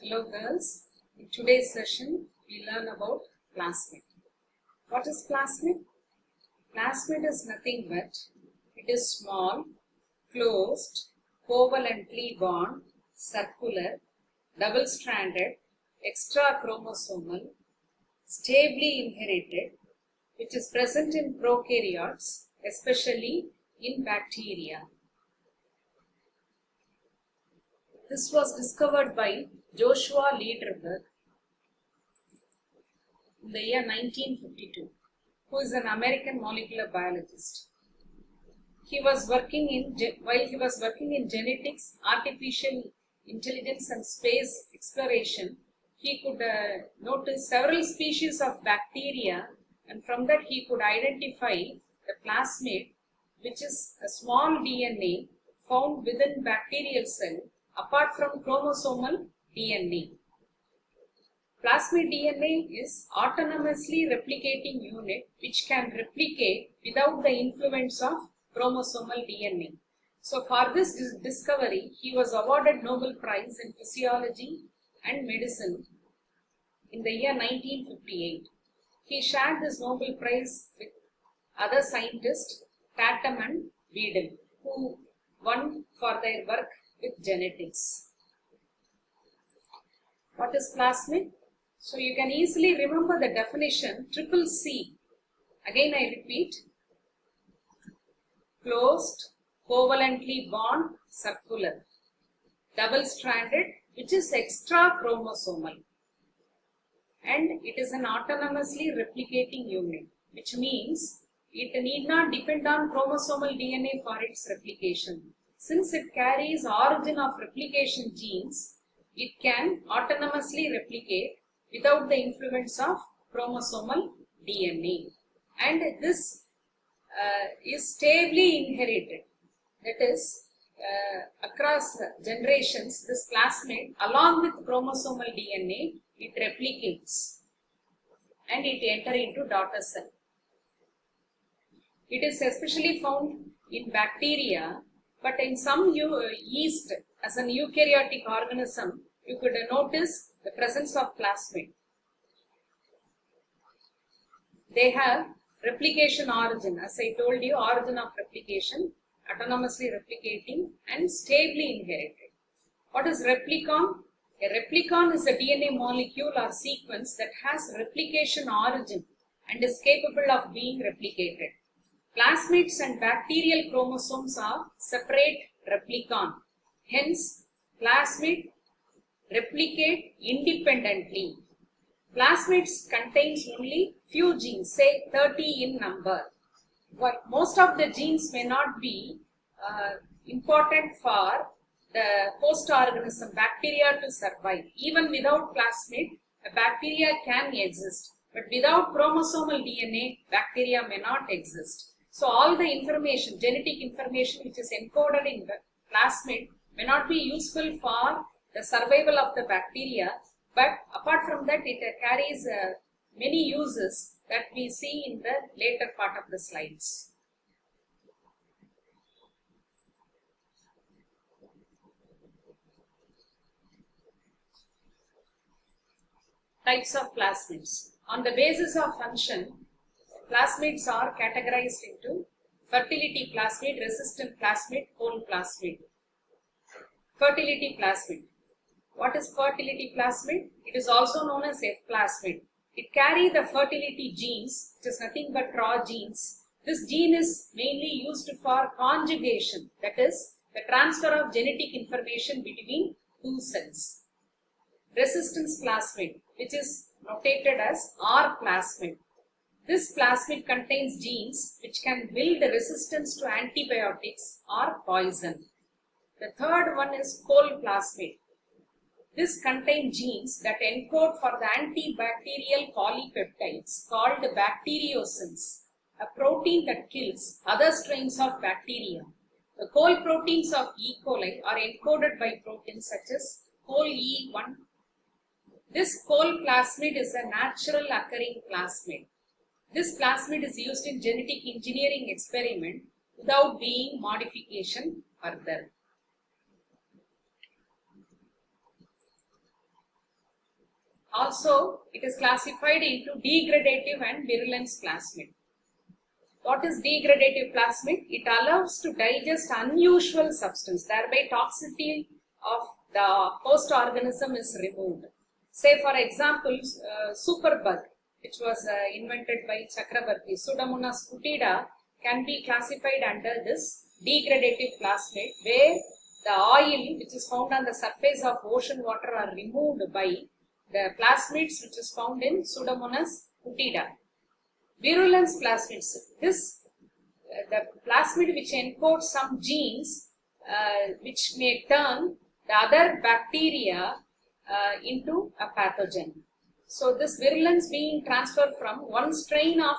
Hello girls, in today's session we learn about plasmid. What is plasmid? Plasmid is nothing but it is small, closed, covalently bound, circular, double-stranded, extra-chromosomal, stably inherited, which is present in prokaryotes, especially in bacteria. This was discovered by Joshua Liederberg in the year 1952, who is an American molecular biologist. While he was working in genetics, artificial intelligence and space exploration, he could notice several species of bacteria, and from that he could identify the plasmid, which is a small DNA found within bacterial cell apart from chromosomal DNA. Plasmid DNA is autonomously replicating unit which can replicate without the influence of chromosomal DNA. So for this discovery, he was awarded Nobel Prize in Physiology and Medicine in the year 1958. He shared this Nobel Prize with other scientists, Tatum and Weedle, who won for their work with genetics. What is plasmid? So you can easily remember the definition CCC. Again I repeat, closed, covalently bound, circular, double-stranded, which is extra-chromosomal, and it is an autonomously replicating unit, which means it need not depend on chromosomal DNA for its replication. Since it carries origin of replication genes, it can autonomously replicate without the influence of chromosomal DNA. And this is stably inherited. That is, across generations, this plasmid along with chromosomal DNA, it replicates and it enters into daughter cell. It is especially found in bacteria, but in some yeast, as an eukaryotic organism, you could notice the presence of plasmid. They have replication origin, as I told you, origin of replication, autonomously replicating and stably inherited. What is replicon? A replicon is a DNA molecule or sequence that has replication origin and is capable of being replicated. Plasmids and bacterial chromosomes are separate replicon. Hence, plasmid replicate independently. Plasmids contains only few genes, say 30 in number. But most of the genes may not be important for the host organism, bacteria, to survive. Even without plasmid, a bacteria can exist. But without chromosomal DNA, bacteria may not exist. So all the information, genetic information which is encoded in the plasmid may not be useful for the survival of the bacteria, but apart from that it carries many uses that we see in the later part of the slides. Types of plasmids. On the basis of function, plasmids are categorized into fertility plasmid, resistant plasmid, whole plasmid. Fertility plasmid. What is fertility plasmid? It is also known as F plasmid. It carries the fertility genes, which is nothing but raw genes. This gene is mainly used for conjugation, that is, the transfer of genetic information between two cells. Resistance plasmid, which is notated as R plasmid. This plasmid contains genes which can build resistance to antibiotics or poison. The third one is Cole plasmid. This contains genes that encode for the antibacterial polypeptides called bacteriocins, a protein that kills other strains of bacteria. The Cole proteins of E. coli are encoded by proteins such as Cole E1. This Cole plasmid is a natural occurring plasmid. This plasmid is used in genetic engineering experiment without being modification further. Also, it is classified into degradative and virulence plasmid. What is degradative plasmid? It allows to digest unusual substance, thereby toxicity of the host organism is removed. Say for example, superbug, which was invented by Chakrabarti, Pseudomonas foetida, can be classified under this degradative plasmid, where the oil which is found on the surface of ocean water are removed by the plasmids which is found in Pseudomonas foetida. Virulence plasmids. This the plasmid which encodes some genes which may turn the other bacteria into a pathogen. So this virulence being transferred from one strain of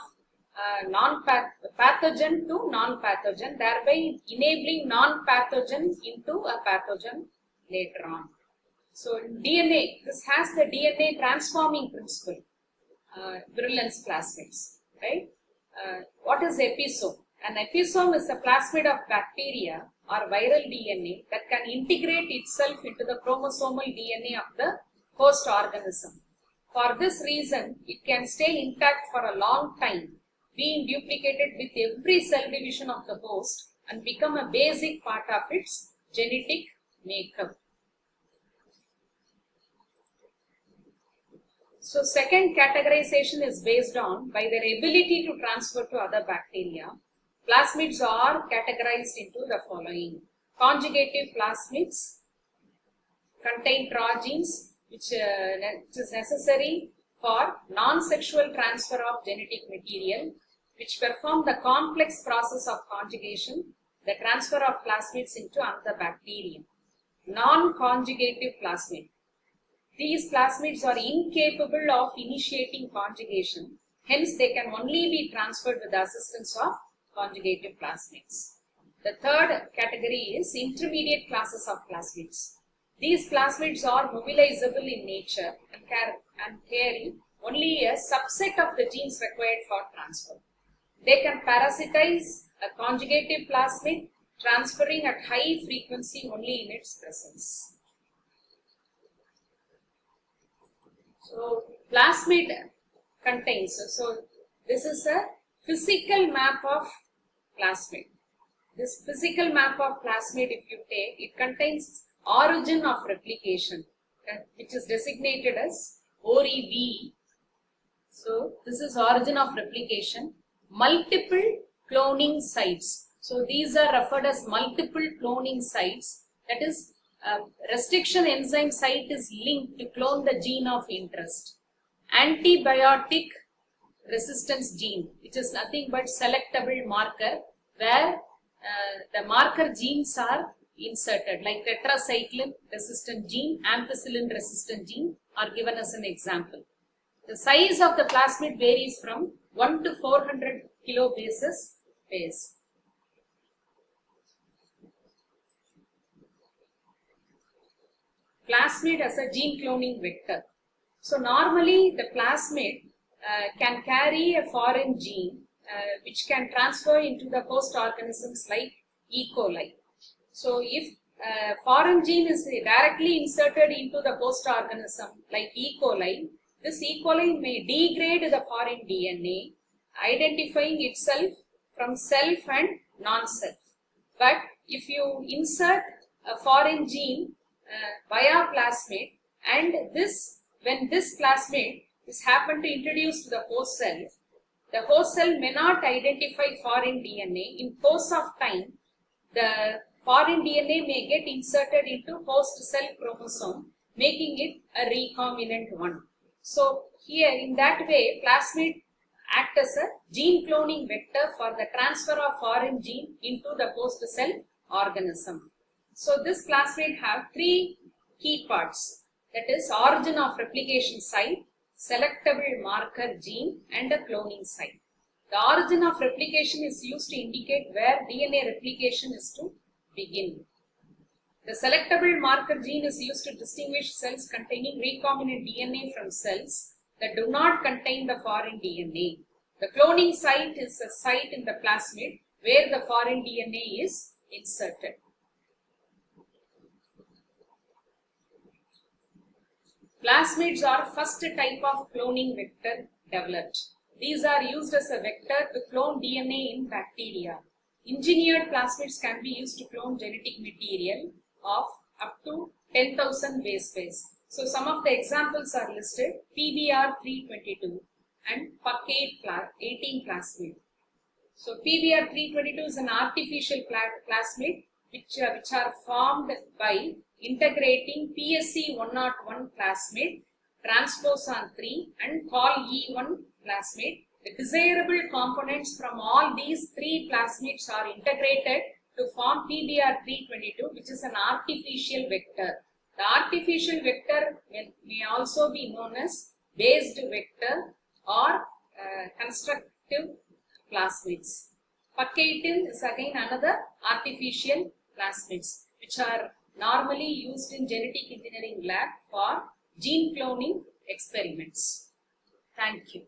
pathogen to non-pathogen, thereby enabling non-pathogen into a pathogen later on. So DNA, this has the DNA transforming principle, virulence plasmids, right? What is episome? An episome is a plasmid of bacteria or viral DNA that can integrate itself into the chromosomal DNA of the host organism. For this reason, it can stay intact for a long time, being duplicated with every cell division of the host and become a basic part of its genetic makeup. So second categorization is based on by their ability to transfer to other bacteria. Plasmids are categorized into the following. Conjugative plasmids contain trogenes which is necessary for non-sexual transfer of genetic material, which perform the complex process of conjugation, the transfer of plasmids into another bacterium. Non-conjugative plasmid. These plasmids are incapable of initiating conjugation, hence they can only be transferred with the assistance of conjugative plasmids. The third category is intermediate classes of plasmids. These plasmids are mobilizable in nature and carry only a subset of the genes required for transfer. They can parasitize a conjugative plasmid, transferring at high frequency only in its presence. So plasmid contains, so this is a physical map of plasmid. This physical map of plasmid, if you take, it contains origin of replication, which is designated as ORI-V. So this is origin of replication. Multiple cloning sites. So these are referred as multiple cloning sites. That is, restriction enzyme site is linked to clone the gene of interest. Antibiotic resistance gene, which is nothing but selectable marker, where the marker genes are inserted, like tetracycline resistant gene, ampicillin resistant gene are given as an example. The size of the plasmid varies from 1 to 400 kilobases base. Plasmid as a gene cloning vector. So normally the plasmid can carry a foreign gene which can transfer into the host organisms like E. coli. So if foreign gene is directly inserted into the host organism like E. coli, this E. coli may degrade the foreign DNA, identifying itself from self and non-self. But if you insert a foreign gene via plasmid, and when this plasmid is happened to introduce to the host cell may not identify foreign DNA. In course of time, the foreign DNA may get inserted into host cell chromosome, making it a recombinant one. So here, in that way, plasmid act as a gene cloning vector for the transfer of foreign gene into the host cell organism. So this plasmid have three key parts, that is origin of replication site, selectable marker gene, and a cloning site. The origin of replication is used to indicate where DNA replication is to begin. The selectable marker gene is used to distinguish cells containing recombinant DNA from cells that do not contain the foreign DNA. The cloning site is a site in the plasmid where the foreign DNA is inserted. Plasmids are first type of cloning vector developed. These are used as a vector to clone DNA in bacteria. Engineered plasmids can be used to clone genetic material of up to 10,000 base pairs. So some of the examples are listed: PBr322 and PUC18 plasmid. So PBr322 is an artificial plasmid which are formed by integrating PSC101 plasmid, transposon 3 and COL-E1 plasmid. The desirable components from all these three plasmids are integrated to form PBr322, which is an artificial vector. The artificial vector may also be known as based vector or constructive plasmids. PUC18 is again another artificial plasmids which are normally used in genetic engineering lab for gene cloning experiments. Thank you.